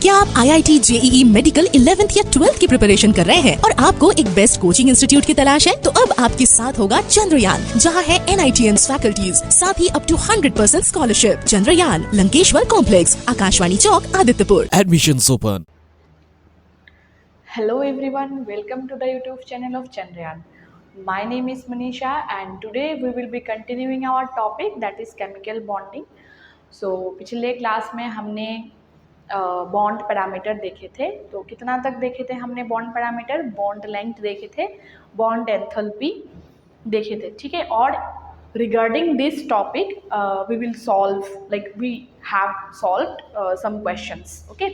क्या आप IIT JEE medical 11th या 12th की प्रिपरेशन कर रहे हैं और आपको एक बेस्ट कोचिंग इंस्टीट्यूट की तलाश है? तो अब आपके साथ होगा चंद्रयान, जहां है NITN फैकल्टीज, साथ ही up to 100% scholarship. Chandrayaan, Lankeshwar complex, Akashvani Chowk, Adityapur. Admissions open. Hello everyone, welcome to the YouTube channel of Chandrayaan. My name is Manisha and today we will be continuing our topic that is chemical bonding. So पिछले class में हमने bond parameter देखे थे। तो कितना तक देखे थे हमने बॉन्ड पैरामीटर? बॉन्ड लेंथ देखे थे, बॉन्ड एंथैल्पी देखे थे, ठीक है। और regarding this topic we will solve, like we have solved some questions, okay.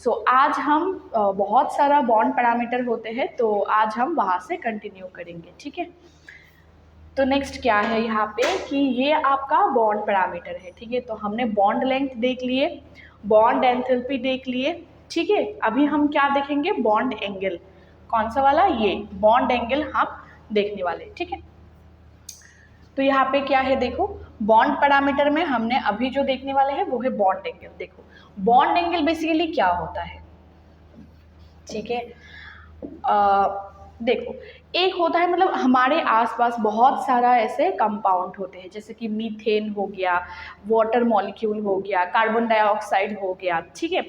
So आज हम बहुत सारा बॉन्ड पैरामीटर होते हैं, तो आज हम वहाँ से कंटिन्यू करेंगे, ठीक है। तो नेक्स्ट क्या है यहाँ पे कि ये आपका बॉन्ड पैरामीटर है, ठीक है। तो हमने बॉन्ड लेंथ देख लिए, बॉन्ड एंथैल्पी देख लिए, ठीक है। अभी हम क्या देखेंगे? Bond angle. कौन सा वाला? ये बॉन्ड एंगल हम देखने वाले, ठीक है। तो यहाँ पे क्या है देखो, बॉन्ड पैरामीटर में हमने अभी जो देखने वाले हैं वो है बॉन्ड एंगल। देखो बॉन्ड एंगल बेसिकली क्या होता है, ठीक है। देखो एक होता है, मतलब हमारे आसपास बहुत सारा ऐसे कंपाउंड होते हैं, जैसे कि मीथेन हो गया, वाटर मॉलिक्यूल हो गया, कार्बन डाइऑक्साइड हो गया, ठीक है।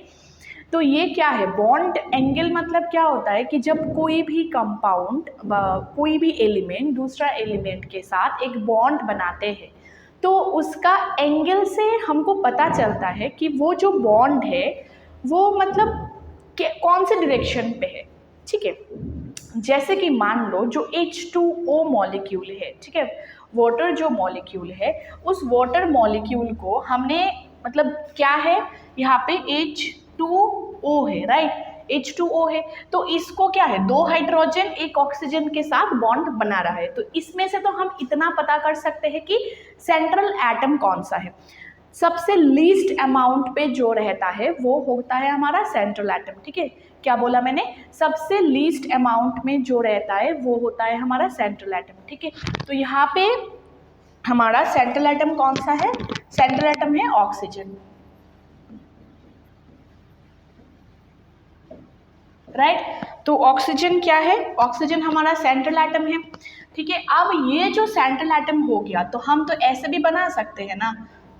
तो ये क्या है? बॉन्ड एंगल मतलब क्या होता है कि जब कोई भी कंपाउंड, कोई भी एलिमेंट दूसरा एलिमेंट के साथ एक बॉन्ड बनाते हैं, तो उसका एंगल से हमको पता चलता है कि वो जो बॉन्ड है वो मतलब कौन से डायरेक्शन पे है, ठीक है। जैसे कि मान लो जो H2O मॉलिक्यूल है, ठीक है, वाटर जो मॉलिक्यूल है, उस वाटर मॉलिक्यूल को हमने मतलब क्या है यहाँ पे H2O है, राइट, H2O है। तो इसको क्या है? दो हाइड्रोजन एक ऑक्सीजन के साथ बॉन्ड बना रहा है। तो इसमें से तो हम इतना पता कर सकते हैं कि सेंट्रल एटम कौन सा है। सबसे लीस्ट अमाउंट पे जो रहता है वो होता है हमारा सेंट्रल एटम, ठीक है। क्या बोला मैंने? सबसे लीस्ट अमाउंट में जो रहता है वो होता है हमारा सेंट्रल एटम, ठीक है। तो यहाँ पे हमारा सेंट्रल एटम कौन सा है? सेंट्रल एटम है ऑक्सीजन, राइट। तो ऑक्सीजन क्या है? ऑक्सीजन हमारा सेंट्रल एटम है, ठीक है। अब ये जो सेंट्रल एटम हो गया, तो हम तो ऐसे भी बना सकते हैं ना,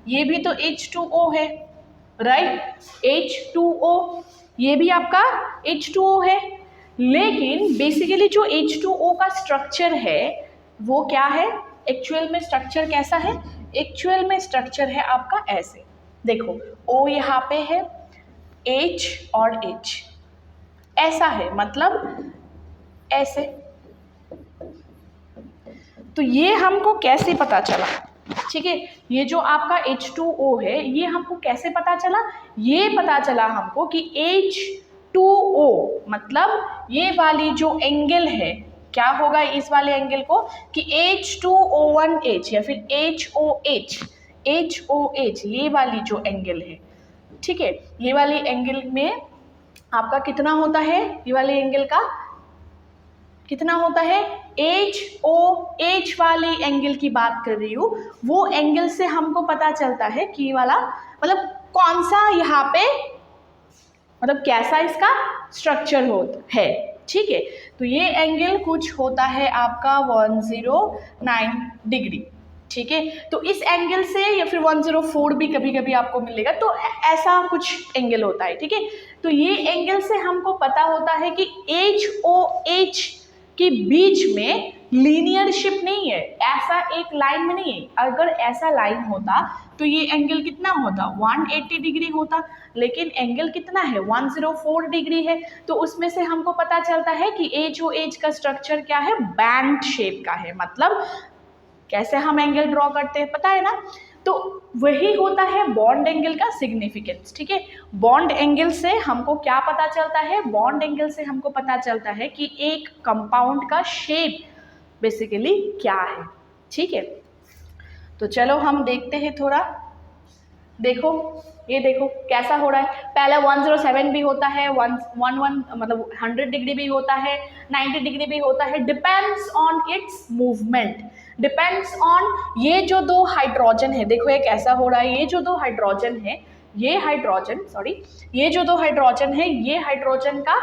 ये भी तो H2O है, राइट, H2O, ये भी आपका H2O है। लेकिन बेसिकली जो H2O का स्ट्रक्चर है वो क्या है? एक्चुअल में स्ट्रक्चर कैसा है? एक्चुअल में स्ट्रक्चर है आपका ऐसे, देखो O यहाँ पे है, H और H ऐसा है, मतलब ऐसे। तो ये हमको कैसे पता चला, ठीक है? ये जो आपका H2O है ये हमको कैसे पता चला? ये पता चला हमको कि H2O मतलब ये वाली जो एंगल है, क्या होगा इस वाले एंगल को कि H2O1H या फिर HOH ये वाली जो एंगल है, ठीक है। ये वाली एंगल में आपका कितना होता है? ये वाले एंगल का कितना होता है? HOH वाली एंगल की बात कर रही हूँ। वो एंगल से हमको पता चलता है कि वाला मतलब कौन सा यहाँ पे, मतलब कैसा इसका स्ट्रक्चर होता है, ठीक है। तो ये एंगल कुछ होता है आपका 109 डिग्री, ठीक है। तो इस एंगल से या फिर 104 भी कभी कभी आपको मिलेगा, तो ऐसा कुछ एंगल होता है, ठीक है। तो ये एंगल से हमको पता होता है कि HOH के बीच में लीनियरशिप नहीं है, ऐसा एक लाइन में नहीं है। अगर ऐसा लाइन होता तो ये एंगल कितना होता? 180 डिग्री होता, लेकिन एंगल कितना है? 104 डिग्री है। तो उसमें से हमको पता चलता है कि HOH का स्ट्रक्चर क्या है? बैंड शेप का है। मतलब कैसे हम एंगल ड्रॉ करते हैं पता है ना? तो वही होता है बॉन्ड एंगल का सिग्निफिकेंस, ठीक है। बॉन्ड एंगल से हमको क्या पता चलता है? बॉन्ड एंगल से हमको पता चलता है कि एक कंपाउंड का शेप बेसिकली क्या है, ठीक है। तो चलो हम देखते हैं थोड़ा। देखो ये देखो कैसा हो रहा है। पहले 107 भी होता है, 111 मतलब 100 डिग्री भी होता है, 90 डिग्री भी होता है। Depends on it's movement, depends on ये जो दो हाइड्रोजन है। देखो एक ऐसा हो रहा है, ये जो दो हाइड्रोजन है ये हाइड्रोजन, सॉरी, ये जो दो हाइड्रोजन है, ये हाइड्रोजन का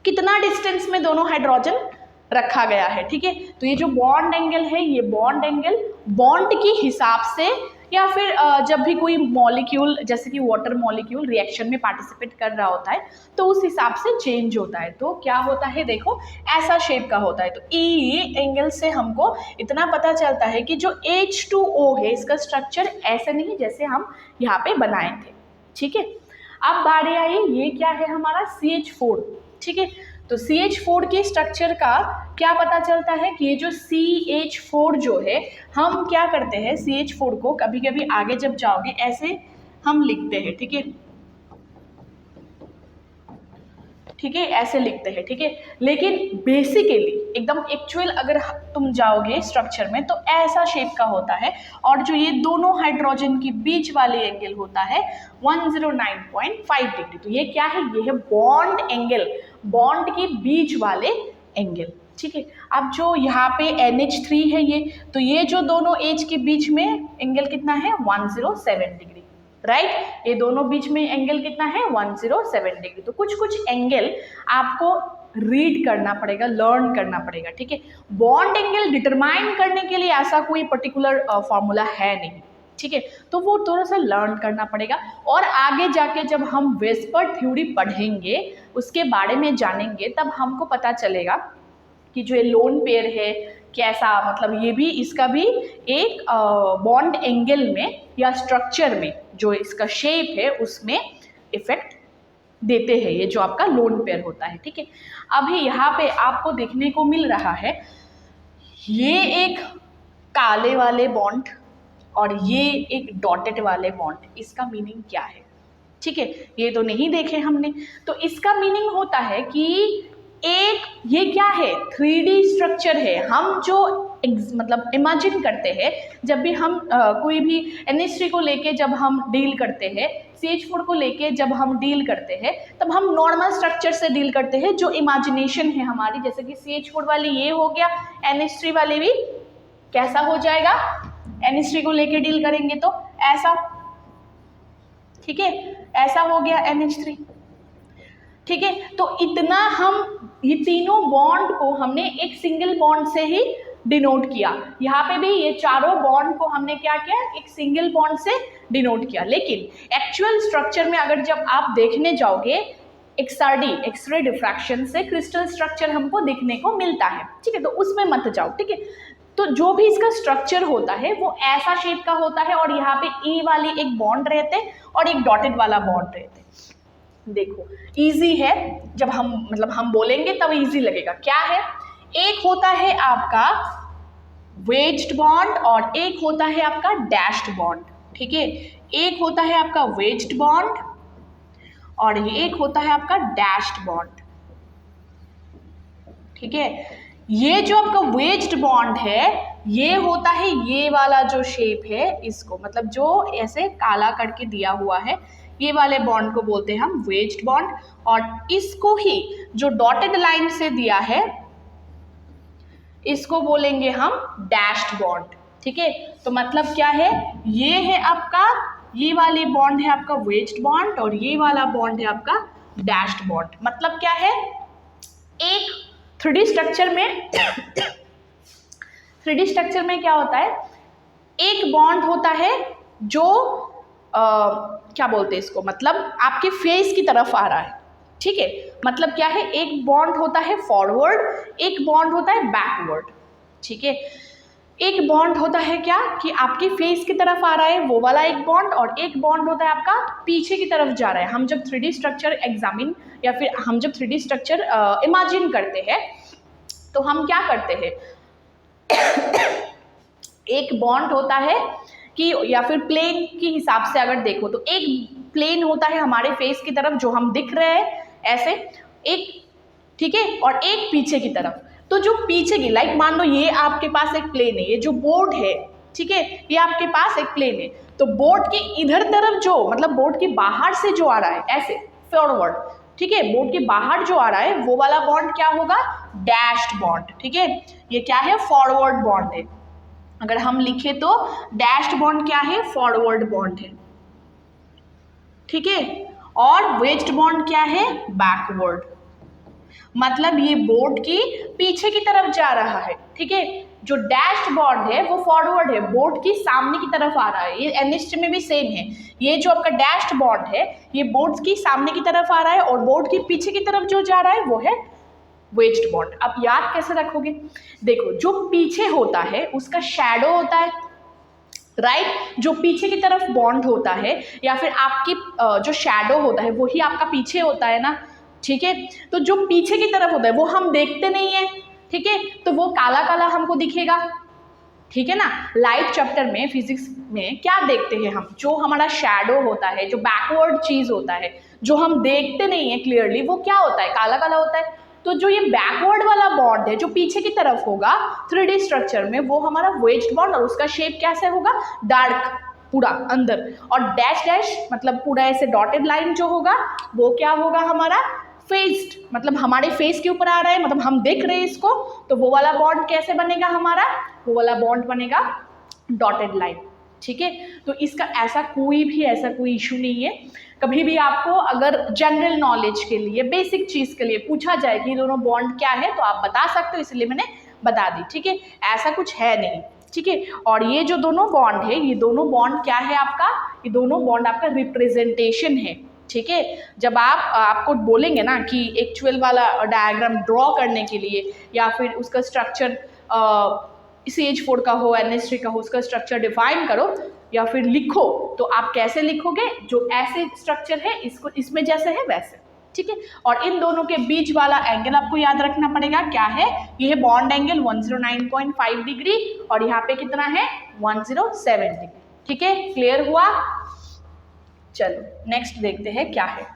कितना डिस्टेंस में दोनों हाइड्रोजन रखा गया है, ठीक है। तो ये जो बॉन्ड एंगल है, ये बॉन्ड एंगल बॉन्ड के हिसाब से, या फिर जब भी कोई मॉलिक्यूल जैसे कि वाटर मॉलिक्यूल रिएक्शन में पार्टिसिपेट कर रहा होता है तो उस हिसाब से चेंज होता है। तो क्या होता है, देखो ऐसा शेप का होता है। तो ई एंगल से हमको इतना पता चलता है कि जो H2O है इसका स्ट्रक्चर ऐसे नहीं जैसे हम यहाँ पे बनाए थे, ठीक है। अब बारी आई, ये क्या है हमारा CH4, ठीक है। तो CH4 के स्ट्रक्चर का क्या पता चलता है कि ये जो CH4 जो है, हम क्या करते हैं CH4 को कभी कभी आगे जब जाओगे ऐसे हम लिखते हैं, ठीक है, ठीक है, ऐसे लिखते हैं, ठीक है। लेकिन बेसिकली एकदम एक्चुअल अगर तुम जाओगे स्ट्रक्चर में तो ऐसा शेप का होता है, और जो ये दोनों हाइड्रोजन के बीच वाले एंगल होता है 109.5 डिग्री। तो ये क्या है, ये है बॉन्ड एंगल, बॉन्ड के बीच वाले एंगल, ठीक है। अब जो यहाँ पे NH3 है ये, तो ये जो दोनों H के बीच में एंगल कितना है 107 डिग्री, राइट। ये दोनों बीच में एंगल कितना है 107 डिग्री। तो कुछ कुछ एंगल आपको रीड करना पड़ेगा, लर्न करना पड़ेगा, ठीक है। बॉन्ड एंगल डिटरमाइन करने के लिए ऐसा कोई पर्टिकुलर फॉर्मूला है नहीं, ठीक है। तो वो थोड़ा सा लर्न करना पड़ेगा, और आगे जाके जब हम वेस्पर थ्योरी पढ़ेंगे, उसके बारे में जानेंगे, तब हमको पता चलेगा कि जो ये लोन पेयर है कैसा, मतलब ये भी, इसका भी एक बॉन्ड एंगल में या स्ट्रक्चर में जो इसका शेप है उसमें इफेक्ट देते हैं, ये जो आपका लोन पेयर होता है, ठीक है। अभी यहाँ पे आपको देखने को मिल रहा है ये एक काले वाले बॉन्ड और ये एक डॉटेड वाले बॉन्ड, इसका मीनिंग क्या है, ठीक है। ये तो नहीं देखे हमने। तो इसका मीनिंग होता है कि एक ये क्या है 3D स्ट्रक्चर है। हम जो मतलब इमेजिन करते हैं जब भी हम कोई भी NH3 को लेके जब हम डील करते हैं, CH4 को लेके जब हम डील करते हैं, तब हम नॉर्मल स्ट्रक्चर से डील करते हैं जो इमेजिनेशन है हमारी। जैसे कि CH4 वाली ये हो गया, NH3 वाली भी कैसा हो जाएगा, NH3 को लेके डील करेंगे तो ऐसा, ठीक है, ऐसा हो गया NH3, ठीक है। तो इतना हम ये तीनों बॉन्ड को हमने एक सिंगल बॉन्ड से ही डिनोट किया। यहाँ पे भी ये चारों बॉन्ड को हमने क्या किया, एक सिंगल बॉन्ड से डिनोट किया। लेकिन एक्चुअल स्ट्रक्चर में अगर जब आप देखने जाओगे XRD, एक्सरे डिफ्रैक्शन से क्रिस्टल स्ट्रक्चर हमको देखने को मिलता है, ठीक है। तो उसमें मत जाओ, ठीक है। तो जो भी इसका स्ट्रक्चर होता है वो ऐसा शेप का होता है, और यहाँ पे E वाली एक बॉन्ड रहते और एक डॉटेड वाला बॉन्ड रहते। देखो इजी है, जब हम बोलेंगे तब इजी लगेगा। क्या है, एक होता है आपका वेज्ड बॉन्ड और एक होता है आपका डैश्ड बॉन्ड, ठीक है। एक होता है आपका वेज्ड बॉन्ड और एक होता है आपका डैश्ड बॉन्ड, ठीक है। ये जो आपका वेज्ड बॉन्ड है ये होता है ये वाला जो शेप है इसको, मतलब जो ऐसे काला करके दिया हुआ है, ये वाले बॉन्ड को बोलते हैं हम वेज्ड बॉन्ड। और इसको ही जो डॉटेड लाइन से दिया है इसको बोलेंगे हम डैश्ड बॉन्ड, ठीक है। तो मतलब क्या है, ये है आपका, ये वाली बॉन्ड है आपका वेज्ड बॉन्ड और ये वाला बॉन्ड है आपका डैश्ड बॉन्ड। मतलब क्या है, एक 3D स्ट्रक्चर में 3D स्ट्रक्चर में क्या होता है, एक बॉन्ड होता है जो क्या बोलते हैं इसको, मतलब आपके फेस की तरफ आ रहा है, ठीक है। मतलब क्या है, एक बॉन्ड होता है फॉरवर्ड, एक बॉन्ड होता है बैकवर्ड, ठीक है। एक बॉन्ड होता है क्या कि आपके फेस की तरफ आ रहा है, वो वाला एक बॉन्ड, और एक बॉन्ड होता है आपका पीछे की तरफ जा रहा है। हम जब 3D स्ट्रक्चर एग्जामिन या फिर हम जब 3D स्ट्रक्चर इमेजिन करते हैं तो हम क्या करते हैं एक बॉन्ड होता है कि, या फिर प्लेन के हिसाब से अगर देखो तो एक प्लेन होता है हमारे फेस की तरफ जो हम दिख रहे हैं ऐसे एक, ठीक है, और एक पीछे की तरफ। तो जो पीछे की, लाइक मान लो ये आपके पास एक प्लेन है, ये जो बोर्ड है, ठीक है, ये आपके पास एक प्लेन है, तो बोर्ड के इधर तरफ जो, मतलब बोर्ड के बाहर से जो आ रहा है ऐसे फॉरवर्ड, ठीक है, बोर्ड के बाहर जो आ रहा है वो वाला बॉन्ड क्या होगा, डैश्ड बॉन्ड, ठीक है। ये क्या है, फॉरवर्ड बॉन्ड है। अगर हम लिखे तो डैश्ड बॉन्ड क्या है, फॉरवर्ड बॉन्ड है, ठीक है। और वेज्ड बॉन्ड क्या है, बैकवर्ड, मतलब ये बोर्ड की पीछे की तरफ जा रहा है, ठीक है। जो डैश्ड बॉन्ड है वो फॉरवर्ड है, बोर्ड की सामने की तरफ आ रहा है। ये NH3 में भी सेम है, ये जो आपका डैश्ड बॉन्ड है ये बोर्ड की सामने की तरफ आ रहा है और बोर्ड की पीछे की तरफ जो जा रहा है वो है वेज्ड बॉन्ड। अब याद कैसे रखोगे, देखो जो पीछे होता है उसका शैडो होता है, राइट, जो पीछे की तरफ बॉन्ड होता है या फिर आपकी जो शैडो होता है वही आपका पीछे होता है ना, ठीक है। तो जो पीछे की तरफ होता है वो हम देखते नहीं है, ठीक है, तो वो काला काला हमको दिखेगा, ठीक है ना। लाइट चैप्टर में फिजिक्स में क्या देखते हैं हम, जो हमारा शैडो होता है, जो बैकवर्ड चीज होता है, जो हम देखते नहीं है क्लियरली, वो क्या होता है, काला काला होता है। तो जो ये बैकवर्ड वाला बॉन्ड है जो पीछे की तरफ होगा 3D स्ट्रक्चर में, वो हमारा वेज्ड बॉन्ड, और उसका शेप कैसे होगा, डार्क पूरा अंदर, और डैश डैश मतलब पूरा ऐसे डॉटेड लाइन जो होगा वो क्या होगा हमारा फेस्ड, मतलब हमारे फेस के ऊपर आ रहा है, मतलब हम देख रहे हैं इसको, तो वो वाला बॉन्ड कैसे बनेगा हमारा, वो वाला बॉन्ड बनेगा डॉटेड लाइन, ठीक है। तो इसका ऐसा कोई इशू नहीं है। कभी भी आपको अगर जनरल नॉलेज के लिए, बेसिक चीज के लिए पूछा जाए कि दोनों बॉन्ड क्या है तो आप बता सकते हो, इसलिए मैंने बता दी, ठीक है, ऐसा कुछ है नहीं, ठीक है। और ये जो दोनों बॉन्ड है, ये दोनों बॉन्ड क्या है आपका, ये दोनों बॉन्ड आपका रिप्रेजेंटेशन है, ठीक है। जब आपको बोलेंगे ना कि एक्चुअल वाला डायग्राम ड्रॉ करने के लिए या फिर उसका स्ट्रक्चर CH4 का हो, NH3 का हो, उसका स्ट्रक्चर डिफाइन करो या फिर लिखो, तो आप कैसे लिखोगे, जो ऐसे स्ट्रक्चर है इसको इसमें जैसे है वैसे, ठीक है। और इन दोनों के बीच वाला एंगल आपको याद रखना पड़ेगा, क्या है, ये है बॉन्ड एंगल 109.5 डिग्री और यहाँ पे कितना है 107 डिग्री, ठीक है, क्लियर हुआ। चलो नेक्स्ट देखते हैं क्या है।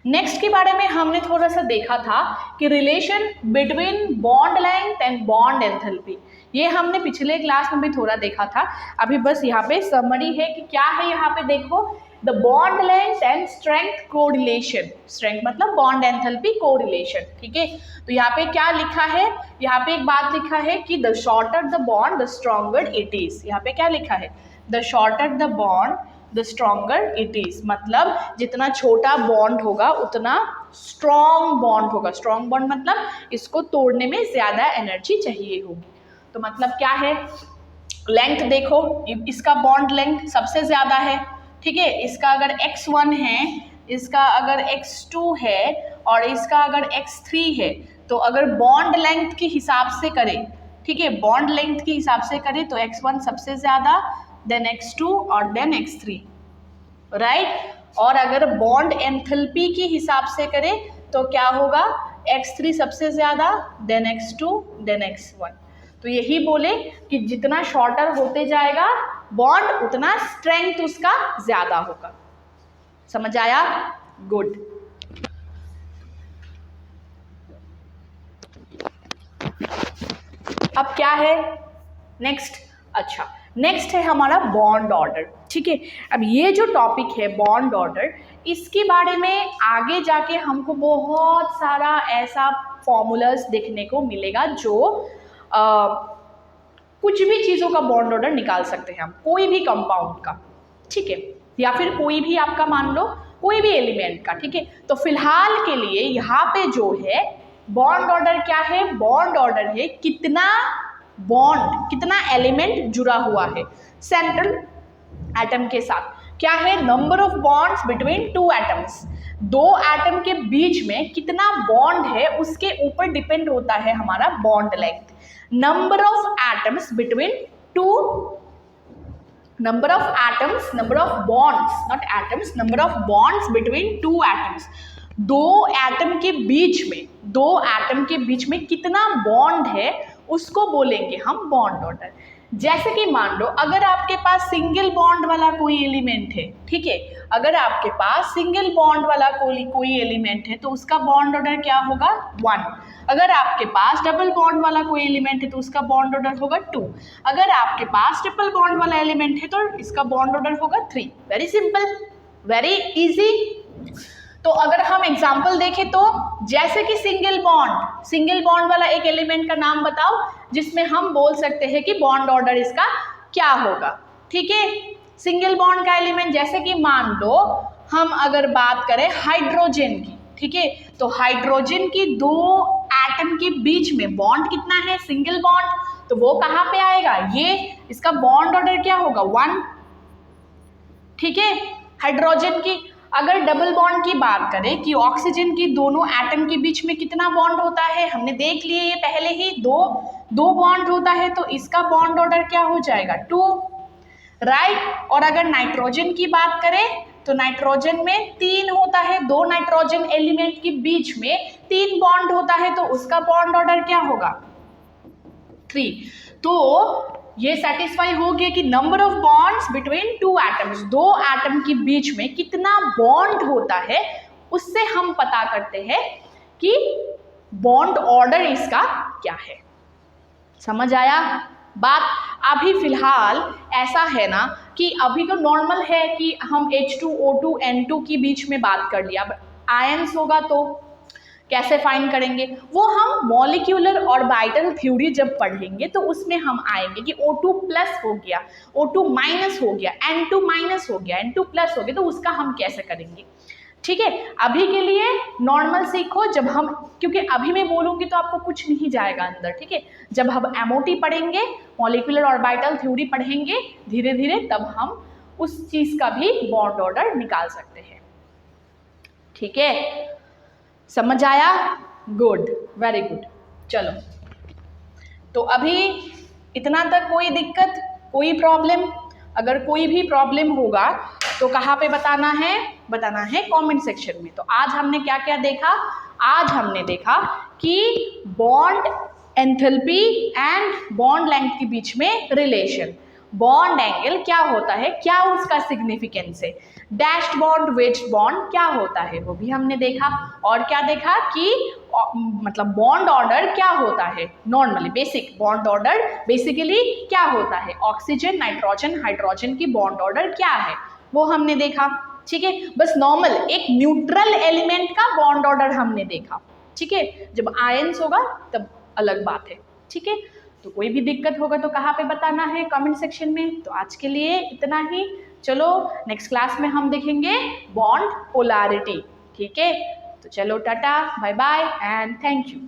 नेक्स्ट के बारे में हमने थोड़ा सा देखा था कि relation between bond length and bond enthalpy, ये हमने पिछले क्लास में भी थोड़ा देखा था। अभी बस यहाँ पे समरी है कि क्या है, यहाँ पे देखो, the bond length and strength correlation, strength मतलब बॉन्ड एंथैल्पी कोरिलेशन, ठीक है। तो यहाँ पे क्या लिखा है, यहाँ पे एक बात लिखा है कि the shorter the bond the stronger it is. यहाँ पे क्या लिखा है, the shorter the bond the stronger it is, मतलब जितना छोटा बॉन्ड होगा उतना स्ट्रॉन्ग बॉन्ड होगा। स्ट्रॉन्ग बॉन्ड मतलब इसको तोड़ने में ज्यादा एनर्जी चाहिए होगी। तो मतलब क्या है, लेंथ देखो, इसका बॉन्ड लेंथ सबसे ज्यादा है, ठीक है। इसका अगर x1 है, इसका अगर x2 है और इसका अगर x3 है, तो अगर बॉन्ड लेंथ के हिसाब से करें, ठीक है, बॉन्ड लेंथ के हिसाब से करें तो x1 सबसे ज्यादा, देन x2 और देन x3, राइट। और अगर बॉन्ड एंथैल्पी के हिसाब से करें तो क्या होगा, x3 सबसे ज्यादा, देन x2, देन x1। तो यही बोले कि जितना शॉर्टर होते जाएगा बॉन्ड उतना स्ट्रेंथ उसका ज्यादा होगा। समझ आया, गुड। अब क्या है नेक्स्ट, अच्छा नेक्स्ट है हमारा बॉन्ड ऑर्डर, ठीक है। अब ये जो टॉपिक है बॉन्ड ऑर्डर, इसके बारे में आगे जाके हमको बहुत सारा ऐसा फॉर्मूलाज देखने को मिलेगा जो कुछ भी चीज़ों का बॉन्ड ऑर्डर निकाल सकते हैं हम, कोई भी कंपाउंड का, ठीक है, या फिर कोई भी आपका मान लो कोई भी एलिमेंट का, ठीक है। तो फिलहाल के लिए यहाँ पे जो है बॉन्ड ऑर्डर क्या है, बॉन्ड ऑर्डर है कितना बॉन्ड, कितना एलिमेंट जुड़ा हुआ है सेंट्रल एटम के साथ, क्या है, number of bonds between two atoms, दो एटम के बीच में कितना बॉन्ड है उसके ऊपर डिपेंड होता है हमारा bond length. Number of atoms between two, number of atoms, number of bonds, not atoms, number of bonds between two atoms, दो एटम के बीच में, दो एटम के बीच में कितना बॉन्ड है उसको बोलेंगे हम बॉन्ड ऑर्डर। जैसे कि मान लो अगर आपके पास सिंगल बॉन्ड वाला कोई एलिमेंट है, ठीक है, अगर आपके पास सिंगल बॉन्ड वाला कोई एलिमेंट है तो उसका बॉन्ड ऑर्डर क्या होगा 1। अगर आपके पास डबल बॉन्ड वाला कोई एलिमेंट है तो उसका बॉन्ड ऑर्डर होगा 2। अगर आपके पास ट्रिपल बॉन्ड वाला एलिमेंट है तो इसका बॉन्ड ऑर्डर होगा 3। Very simple, very easy. तो अगर हम एग्जाम्पल देखें तो जैसे कि सिंगल बॉन्ड वाला एक एलिमेंट का नाम बताओ जिसमें हम बोल सकते हैं कि बॉन्ड ऑर्डर इसका क्या होगा, ठीक है। सिंगल बॉन्ड का एलिमेंट, जैसे कि मान लो हम अगर बात करें हाइड्रोजन की, ठीक है, तो हाइड्रोजन की दो एटम के बीच में बॉन्ड कितना है, सिंगल बॉन्ड, तो वो कहाँ पे आएगा, ये इसका बॉन्ड ऑर्डर क्या होगा, 1, ठीक है। हाइड्रोजन की अगर डबल बॉन्ड की बात करें कि ऑक्सीजन की दोनों एटम के बीच में कितना बॉन्ड होता है, हमने देख लिए ये पहले ही, दो बॉन्ड होता है, तो इसका बॉन्ड ऑर्डर क्या हो जाएगा, 2, राइट। और अगर नाइट्रोजन की बात करें तो नाइट्रोजन में 3 होता है, दो नाइट्रोजन एलिमेंट के बीच में 3 बॉन्ड होता है, तो उसका बॉन्ड ऑर्डर क्या होगा, 3। तो ये सेटिस्फाई हो गया कि number of bonds between 2 atoms, दो एटम के बीच में कितना बॉन्ड होता है, उससे हम पता करते हैं कि बॉन्ड ऑर्डर इसका क्या है। समझ आया बात। अभी फिलहाल ऐसा है ना कि अभी तो नॉर्मल है कि हम H2O2 N2 के बीच में बात कर लिया, अब आयंस होगा तो कैसे फाइंड करेंगे, वो हम मॉलिक्यूलर ऑर्बिटल थ्योरी जब पढ़ेंगे तो उसमें हम आएंगे कि O2 प्लस हो गया, O2 माइनस हो गया, N2 माइनस हो गया, N2 प्लस हो गया, तो उसका हम कैसे करेंगे, ठीक है। अभी के लिए नॉर्मल सीखो, जब हम, क्योंकि अभी मैं बोलूंगी तो आपको कुछ नहीं जाएगा अंदर, ठीक है। जब हम MOT पढ़ेंगे, मॉलिक्यूलर ऑर्बिटल थ्योरी पढ़ेंगे धीरे धीरे, तब हम उस चीज का भी बॉन्ड ऑर्डर निकाल सकते हैं, ठीक है। समझ आया, गुड, वेरी गुड। चलो, तो अभी इतना तक कोई दिक्कत, कोई प्रॉब्लम, अगर कोई भी प्रॉब्लम होगा तो कहाँ पे बताना है कमेंट सेक्शन में। तो आज हमने क्या क्या देखा, आज हमने देखा कि bond enthalpy and bond length के बीच में रिलेशन, बॉन्ड एंगल क्या होता है, क्या उसका सिग्निफिकेंस है, डैश्ड बॉन्ड वेज्ड बॉन्ड क्या होता है वो भी हमने देखा, और क्या देखा कि मतलब बॉन्ड ऑर्डर क्या होता है, normally basic bond order basically क्या होता है, ऑक्सीजन नाइट्रोजन हाइड्रोजन की बॉन्ड ऑर्डर क्या है वो हमने देखा, ठीक है। बस नॉर्मल एक न्यूट्रल एलिमेंट का बॉन्ड ऑर्डर हमने देखा, ठीक है। जब आयंस होगा तब अलग बात है, ठीक है। तो कोई भी दिक्कत होगा तो कहाँ पे बताना है, कमेंट सेक्शन में। तो आज के लिए इतना ही, चलो नेक्स्ट क्लास में हम देखेंगे बॉन्ड पोलैरिटी, ठीक है। तो चलो टाटा bye bye and thank you.